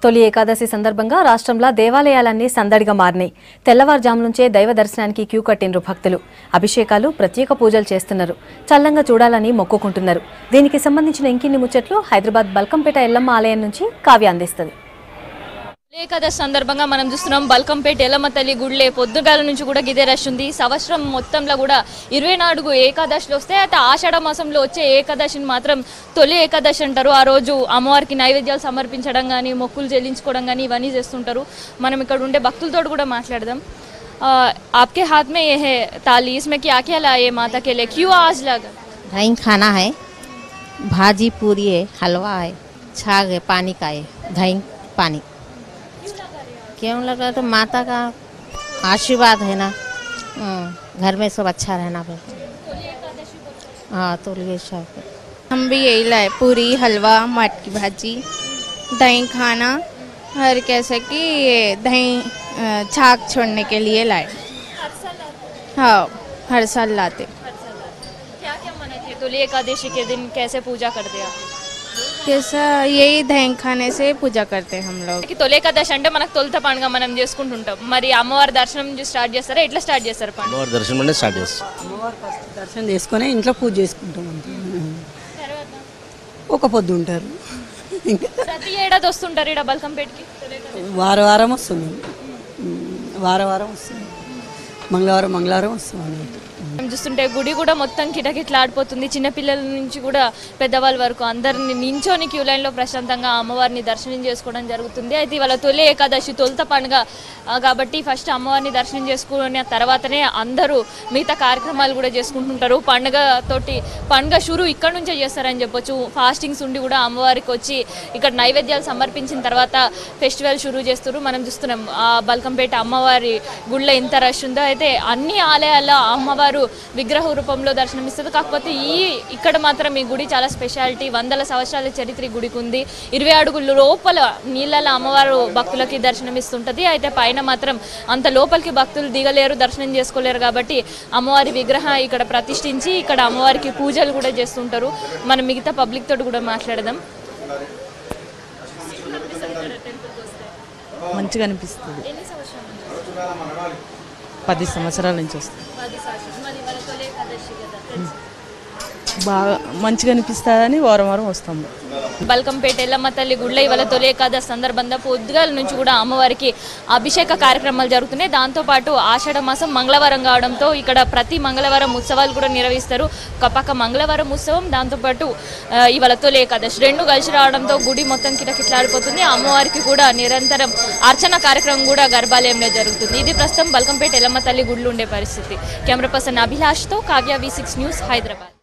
తొలి ఏకాదశి సందర్భంగా రాష్ట్రంలో దేవాలయాలన్నీ సందడిగా మారినాయి. తెల్లవారుజాము నుంచే దైవ దర్శనానికి క్యూ కట్టినరు భక్తులు. అభిషేకాలు, ప్రత్యేక పూజలు చేస్తున్నారు. చల్లంగా చూడాలని మొక్కుకుంటున్నారు. దీనికి సంబంధించిన ఇంకిన్ని ముచ్చట్లు హైదరాబాద్ బల్కంపేట ఎల్లమ్మ ఆలయం నుంచి కావ్య అందిస్తుంది. ఏకాదశి సందర్భంగా మనం చూస్తున్నాం బల్కంపేట ఎల్లమ్మ తల్లి గుడిలే పొద్దుగాల నుంచి కూడా గిదే రష్ ఉంది. సంవత్సరం మొత్తంలో కూడా 24 ఏకాదశిలు వస్తాయి. అయితే ఆషాఢ మాసంలో వచ్చే ఏకాదశిని మాత్రం తొలి ఏకాదశి అంటారు. ఆ రోజు అమ్మవారికి నైవేద్యాలు సమర్పించడం కానీ, మొక్కులు చెల్లించుకోవడం కానీ ఇవన్నీ చేస్తుంటారు. మనం ఇక్కడ ఉండే భక్తులతో కూడా మాట్లాడదాం. आपके हाथ में ये है थाली, इसमें क्या क्या लाए माता के लिए, क्यों आज लगा? दही खाना है, भाजी पूरी है, हलवा है, छाग है, पानी का है, दही पानी। क्यों लगा? तो माता का आशीर्वाद है ना, घर में सब अच्छा रहना पे। हाँ तो हम भी यही लाए, पूरी, हलवा, मट की भाजी, दही खाना और कैसे कि ये दही छाग छोड़ने के लिए लाए। हाँ हर साल लाते। क्या क्या मनाते हैं तोली एकादशी के दिन, कैसे पूजा करते हैं? कैसा यही दही खाने से पूजा करते हैं हम लोग. తొలి ఏకాదశి అంటే మనకు తొలుత పండుగ మనం చేసుకుంటుంటాం. మరి అమ్మవారి దర్శనం స్టార్ట్ చేస్తారా, ఎట్లా స్టార్ట్ చేస్తారు పండుగ? అమ్మవారి దర్శనం అంటే స్టార్ట్ చేస్తాం. అమ్మవారి ఫస్ట్ దర్శనం చేసుకొని ఇంట్లో పూజ చేసుకుంటాం. ఒక పొద్దు ఉంటారు. ఇంకా ప్రతి ఏడాది వస్తుంటారు ఇక్కడ బల్కంపేటకి. వారం వస్తుంది, వారం వస్తుంది, మంగళవారం వస్తుంది అన్నట్టు. మనం చూస్తుంటే గుడి కూడా మొత్తం కిటకిటలాడిపోతుంది. చిన్నపిల్లల నుంచి కూడా పెద్దవాళ్ళ వరకు అందరిని నించోని క్యూ లైన్లో ప్రశాంతంగా అమ్మవారిని దర్శనం చేసుకోవడం జరుగుతుంది. అయితే ఇవాళ తొలి ఏకాదశి తొలుత పండుగ కాబట్టి ఫస్ట్ అమ్మవారిని దర్శనం చేసుకున్న తర్వాతనే అందరూ మిగతా కార్యక్రమాలు కూడా చేసుకుంటుంటారు. పండుగ షురు ఇక్కడ నుంచే చేస్తారని చెప్పొచ్చు. ఫాస్టింగ్స్ ఉండి కూడా అమ్మవారికి వచ్చి ఇక్కడ నైవేద్యాలు సమర్పించిన తర్వాత ఫెస్టివల్ షురు చేస్తారు. మనం చూస్తున్నాం బల్కంపేట అమ్మవారి గుడిలో ఎంత రష్ ఉందో. అయితే అన్ని ఆలయాల్లో అమ్మవారు విగ్రహ రూపంలో దర్శనమిస్తుంది. కాకపోతే ఇక్కడ మాత్రం ఈ గుడి చాలా స్పెషాలిటీ. 100 సంవత్సరాల చరిత్ర గుడికి ఉంది. 20 అడుగుల లోపల నీళ్ళలో అమ్మవారు భక్తులకి దర్శనమిస్తుంటది. అయితే పైన మాత్రం అంత లోపలికి భక్తులు దిగలేరు, దర్శనం చేసుకోలేరు. కాబట్టి అమ్మవారి విగ్రహం ఇక్కడ ప్రతిష్ఠించి ఇక్కడ అమ్మవారికి పూజలు కూడా చేస్తుంటారు. మనం మిగతా పబ్లిక్ తోటి కూడా మాట్లాడదాం. మంచిగా అనిపిస్తుంది. 10 సంవత్సరాల నుంచి వస్తుంది. బాగా మంచిగా అనిపిస్తుందని వారం వస్తాము. బల్కంపేట ఎల్లమ్మ తల్లి గుడిలో ఇవాళ తొలి ఏకాదశి సందర్భంగా పొద్దుగాల నుంచి కూడా అమ్మవారికి అభిషేక కార్యక్రమాలు జరుగుతున్నాయి. దాంతోపాటు ఆషాఢ మాసం మంగళవారం కావడంతో ఇక్కడ ప్రతి మంగళవారం ఉత్సవాలు కూడా నిర్వహిస్తారు. ఒక పక్క మంగళవారం ఉత్సవం, దాంతోపాటు ఇవాళ తొలి ఏకాదశి రెండు కలిసి రావడంతో గుడి మొత్తం కిటకిటలాడిపోతుంది. అమ్మవారికి కూడా నిరంతరం అర్చన కార్యక్రమం కూడా గర్భాలయంలో జరుగుతుంది. ఇది ప్రస్తుతం బల్కంపేట ఎల్లమ్మ తల్లి గుడిలో ఉండే పరిస్థితి. కెమెరా పర్సన్ అభిలాష్తో కావ్య, V6 న్యూస్, హైదరాబాద్.